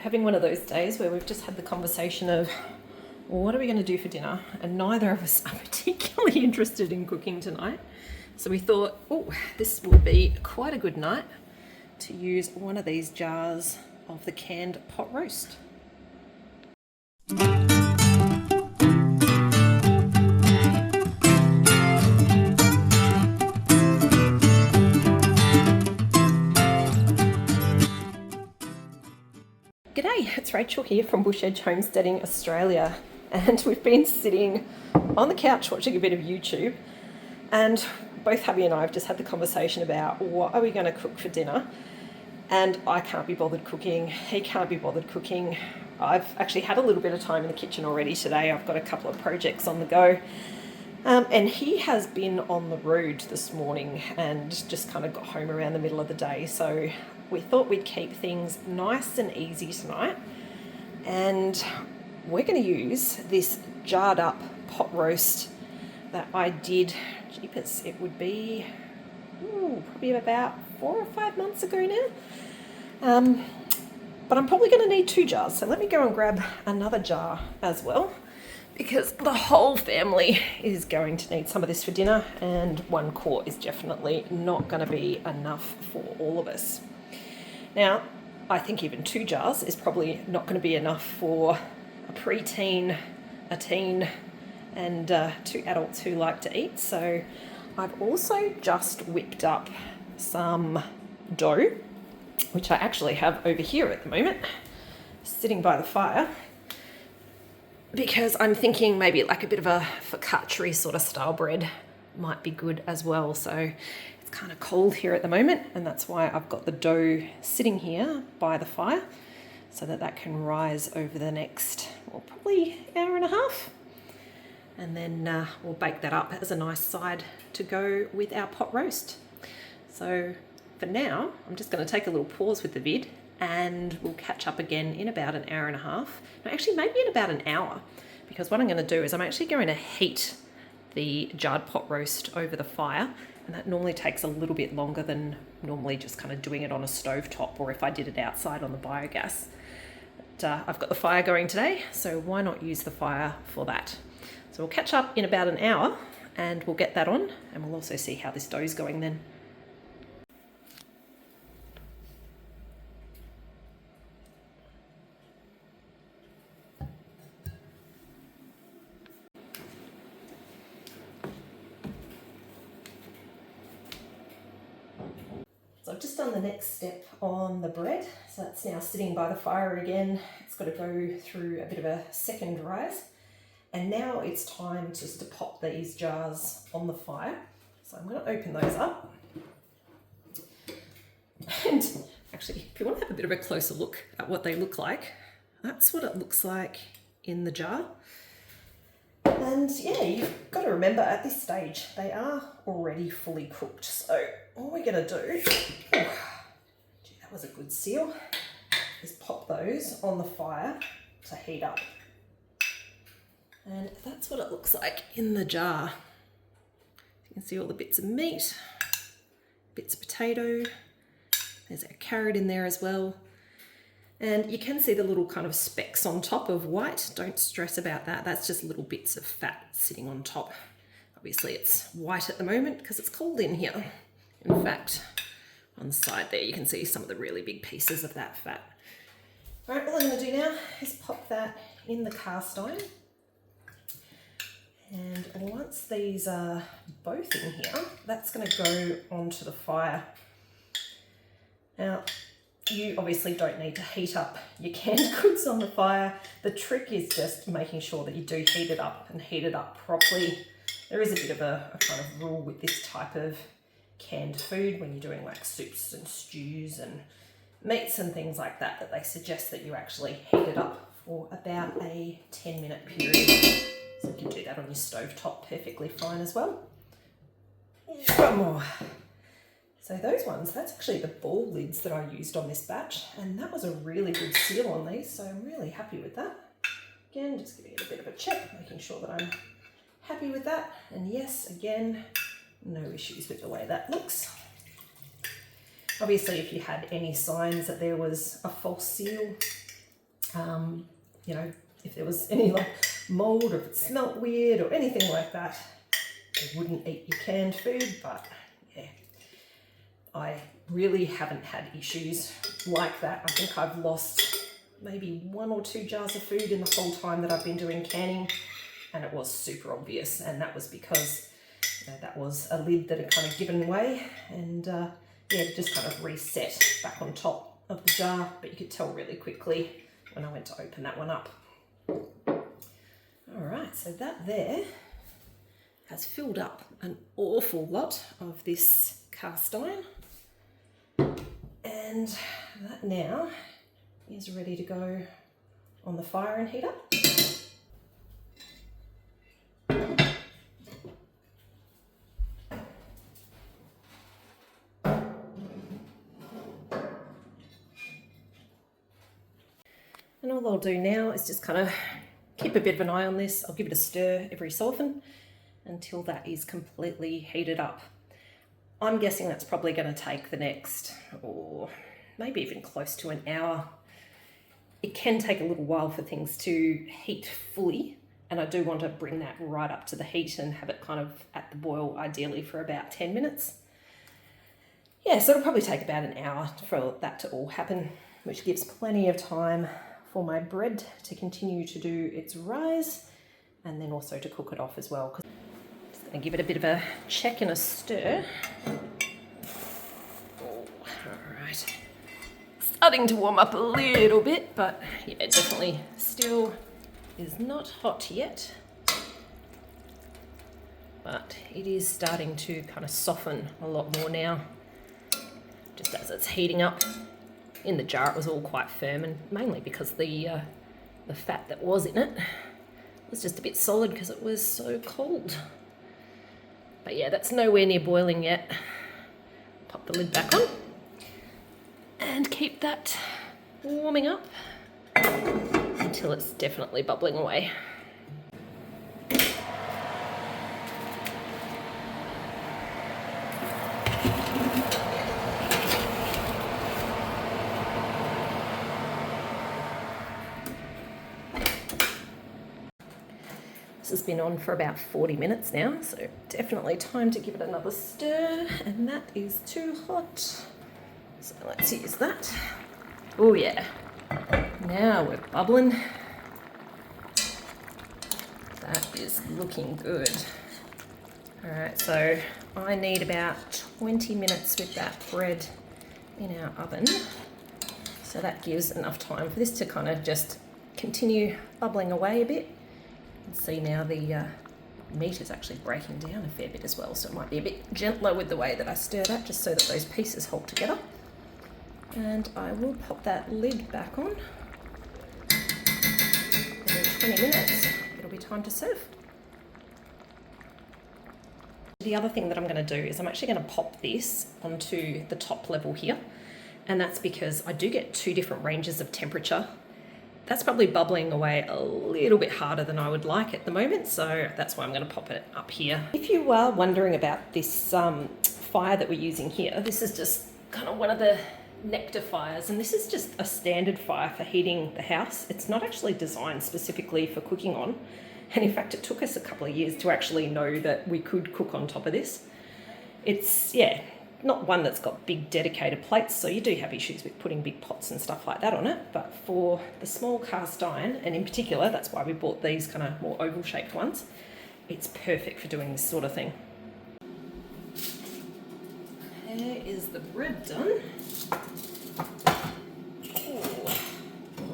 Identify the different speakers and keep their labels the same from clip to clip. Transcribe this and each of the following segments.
Speaker 1: having one of those days where we've just had the conversation of, well, what are we going to do for dinner? And neither of us are particularly interested in cooking tonight. So we thought, oh, this will be quite a good night to use one of these jars of the canned pot roast. G'day, it's Rachel here from Bush Edge Homesteading Australia, and we've been sitting on the couch watching a bit of YouTube, and both hubby and I have just had the conversation about what are we going to cook for dinner, and I can't be bothered cooking, he can't be bothered cooking. I've actually had a little bit of time in the kitchen already today. I've got a couple of projects on the go, and he has been on the road this morning and just kind of got home around the middle of the day, so we thought we'd keep things nice and easy tonight, and we're going to use this jarred up pot roast that I did, jeepers, it would be probably about 4 or 5 months ago now, but I'm probably going to need 2 jars, so let me go and grab another jar as well, because the whole family is going to need some of this for dinner, and 1 quart is definitely not going to be enough for all of us. Now, I think even 2 jars is probably not going to be enough for a preteen, a teen, and 2 adults who like to eat. So I've also just whipped up some dough, which I actually have over here at the moment, sitting by the fire, because I'm thinking maybe like a bit of a focaccia sort of style bread might be good as well. So it's kind of cold here at the moment, and that's why I've got the dough sitting here by the fire so that that can rise over the next, well, probably hour and a half. And then we'll bake that up as a nice side to go with our pot roast. So for now, I'm just going to take a little pause with the vid, and we'll catch up again in about an hour and a half. No, actually maybe in about an hour, because what I'm going to do is I'm actually going to heat the jarred pot roast over the fire, and that normally takes a little bit longer than normally just kind of doing it on a stove top, or if I did it outside on the biogas. But I've got the fire going today, so why not use the fire for that? So we'll catch up in about an hour and we'll get that on, and we'll also see how this dough's going then. So I've just done the next step on the bread, so that's now sitting by the fire again. It's got to go through a bit of a second rise, and now it's time just to pop these jars on the fire. So I'm going to open those up, and actually if you want to have a bit of a closer look at what they look like, that's what it looks like in the jar. And yeah, you've got to remember at this stage they are already fully cooked, so all we're going to do, that was a good seal, is pop those on the fire to heat up. And that's what it looks like in the jar. You can see all the bits of meat, bits of potato, there's a carrot in there as well. And you can see the little kind of specks on top of white. Don't stress about that. That's just little bits of fat sitting on top. Obviously it's white at the moment because it's cold in here. In fact, on the side there, you can see some of the really big pieces of that fat. All right, all I'm going to do now is pop that in the cast iron. And once these are both in here, that's going to go onto the fire. Now, you obviously don't need to heat up your canned goods on the fire. The trick is just making sure that you do heat it up and heat it up properly. There is a bit of a kind of rule with this type of canned food when you're doing like soups and stews and meats and things like that, that they suggest that you actually heat it up for about a 10-minute period. So you can do that on your stovetop perfectly fine as well. One more. So those ones, that's actually the ball lids that I used on this batch, and that was a really good seal on these, so I'm really happy with that. Again, just giving it a bit of a check, making sure that I'm happy with that. And yes, again, no issues with the way that looks. Obviously, if you had any signs that there was a false seal, You know, if there was any like mold or if it smelt weird or anything like that, you wouldn't eat your canned food. But yeah, I really haven't had issues like that. I think I've lost maybe 1 or 2 jars of food in the whole time that I've been doing canning, and it was super obvious, and that was because that was a lid that had kind of given way, and yeah, it just kind of reset back on top of the jar, but you could tell really quickly when I went to open that one up. All right, so that there has filled up an awful lot of this cast iron, and that now is ready to go on the fire and heat up. And all I'll do now is just kind of keep a bit of an eye on this. I'll give it a stir every so often until that is completely heated up. I'm guessing that's probably going to take the next, or maybe even close to an hour. It can take a little while for things to heat fully, and I do want to bring that right up to the heat and have it kind of at the boil, ideally for about 10 minutes. Yeah, so it'll probably take about an hour for that to all happen, which gives plenty of time for my bread to continue to do its rise, and then also to cook it off as well. Just going to give it a bit of a check and a stir. Oh, all right. Starting to warm up a little bit, but yeah, it definitely still is not hot yet. But it is starting to kind of soften a lot more now, just as it's heating up. In the jar it was all quite firm, and mainly because the fat that was in it was just a bit solid because it was so cold. But yeah, that's nowhere near boiling yet. Pop the lid back on and keep that warming up until it's definitely bubbling away. This has been on for about 40 minutes now, so definitely time to give it another stir, and that is too hot. So let's use that. Oh yeah, now we're bubbling. That is looking good. All right, so I need about 20 minutes with that bread in our oven. So that gives enough time for this to kind of just continue bubbling away a bit. See now the meat is actually breaking down a fair bit as well, so it might be a bit gentler with the way that I stir that, just so that those pieces hold together. And I will pop that lid back on. And in 20 minutes, it'll be time to serve. The other thing that I'm going to do is I'm actually going to pop this onto the top level here, and that's because I do get 2 different ranges of temperature. That's probably bubbling away a little bit harder than I would like at the moment, so that's why I'm going to pop it up here. If you are wondering about this fire that we're using here, this is just kind of one of the nectar fires, and this is just a standard fire for heating the house. It's not actually designed specifically for cooking on, and in fact it took us a couple of years to actually know that we could cook on top of this. It's, yeah, not one that's got big dedicated plates, so you do have issues with putting big pots and stuff like that on it, but for the small cast iron, and in particular that's why we bought these kind of more oval shaped ones, it's perfect for doing this sort of thing. There is the bread done. Oh,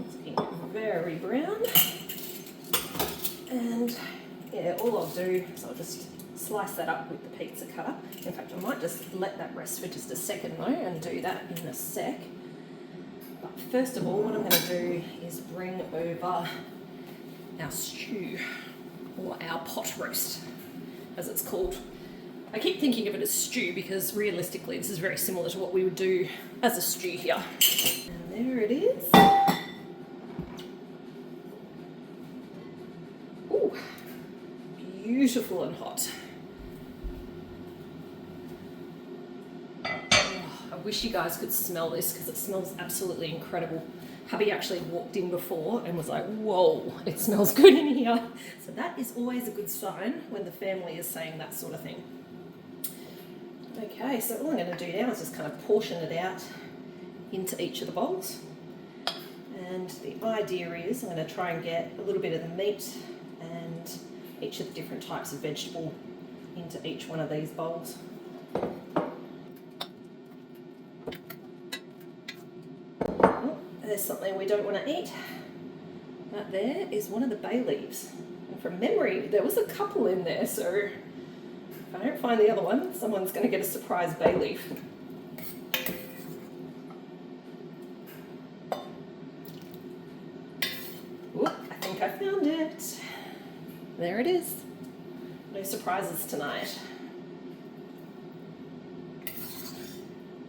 Speaker 1: it's getting very brown, and yeah, all I'll do is I'll just slice that up with the pizza cutter. In fact, I might just let that rest for just a second though, and do that in a sec. But first of all, what I'm going to do is bring over our stew, or our pot roast, as it's called. I keep thinking of it as stew because realistically this is very similar to what we would do as a stew here. And there it is. Ooh, beautiful and hot. I wish you guys could smell this because it smells absolutely incredible. hubby actually walked in before and was like, whoa, it smells good in here. So that is always a good sign when the family is saying that sort of thing. Okay, so all I'm going to do now is just kind of portion it out into each of the bowls. And the idea is I'm going to try and get a little bit of the meat and each of the different types of vegetable into each one of these bowls. Oh, there's something we don't want to eat. That there is one of the bay leaves. And from memory, there was a couple in there, so if I don't find the other one, someone's going to get a surprise bay leaf. Ooh, I think I found it. There it is. No surprises tonight.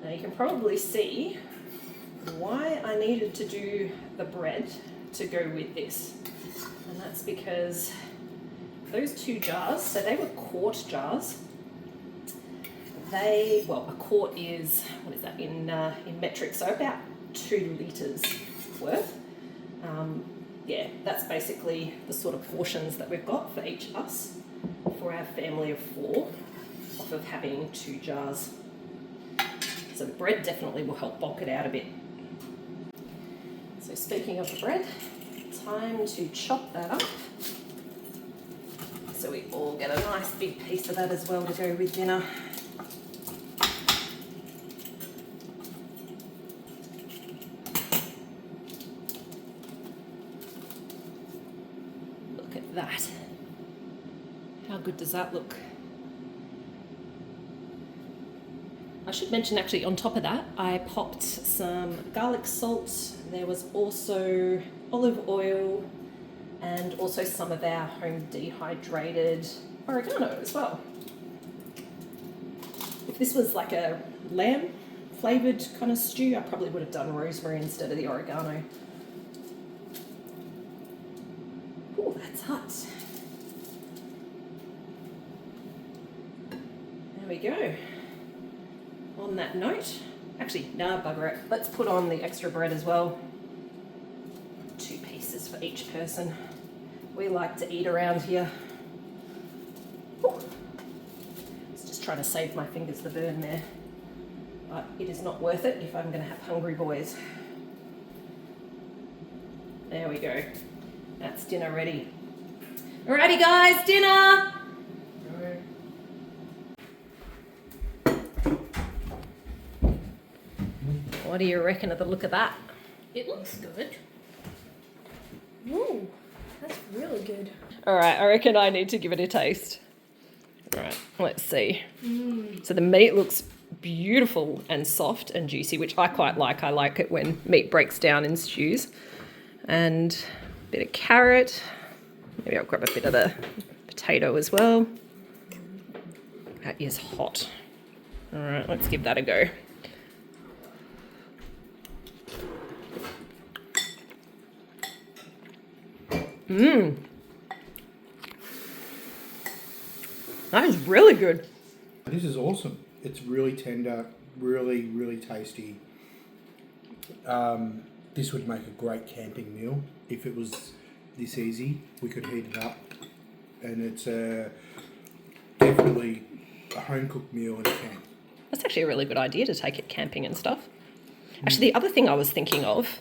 Speaker 1: Now you can probably see why I needed to do the bread to go with this. And that's because those 2 jars, so they were quart jars. Well, a quart is, what is that in metric? So about 2 litres worth. Yeah, that's basically the sort of portions that we've got for each of us for our family of 4 off of having 2 jars. So the bread definitely will help bulk it out a bit. So speaking of the bread, time to chop that up. So we all get a nice big piece of that as well to go with dinner. Look at that. How good does that look? I should mention actually on top of that, I popped some garlic salt. There was also olive oil and also some of our home dehydrated oregano as well. If this was like a lamb flavoured kind of stew, I probably would have done rosemary instead of the oregano. Oh, that's hot. There we go. On that note, actually, no, bugger it. Let's put on the extra bread as well. 2 pieces for each person. We like to eat around here. Ooh. I was just trying to save my fingers the burn there. But it is not worth it if I'm going to have hungry boys. There we go. That's dinner ready. Alrighty guys, dinner! What do you reckon of the look of that?
Speaker 2: It looks good. Ooh, that's really good.
Speaker 1: All right, I reckon I need to give it a taste. All right, let's see. So the meat looks beautiful and soft and juicy, which I quite like. I like it when meat breaks down in stews. And a bit of carrot. Maybe I'll grab a bit of the potato as well. That is hot. All right, let's give that a go. That is really good.
Speaker 3: This is awesome. It's really tender, really, really tasty. This would make a great camping meal if it was this easy. We could heat it up, and it's definitely a home-cooked meal in a camp.
Speaker 1: That's actually a really good idea to take it camping and stuff. Actually, the other thing I was thinking of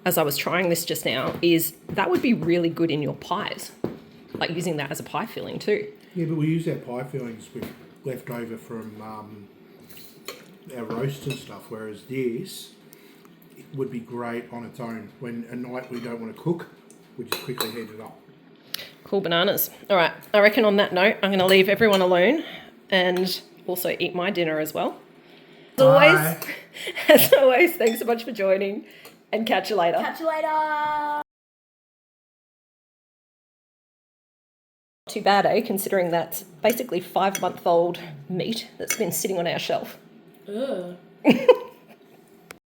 Speaker 1: as I was trying this just now is that would be really good in your pies, like using that as a pie filling too.
Speaker 3: Yeah, but we use our pie fillings with left over from our roast and stuff, whereas this it would be great on its own. When a night we don't want to cook, we just quickly heat it up.
Speaker 1: Cool bananas. All right, I reckon on that note, I'm going to leave everyone alone and also eat my dinner as well. As always, thanks so much for joining and catch you later.
Speaker 2: Catch you later.
Speaker 1: Too bad, eh? Considering that's basically 5-month-old meat that's been sitting on our shelf.
Speaker 2: Ugh.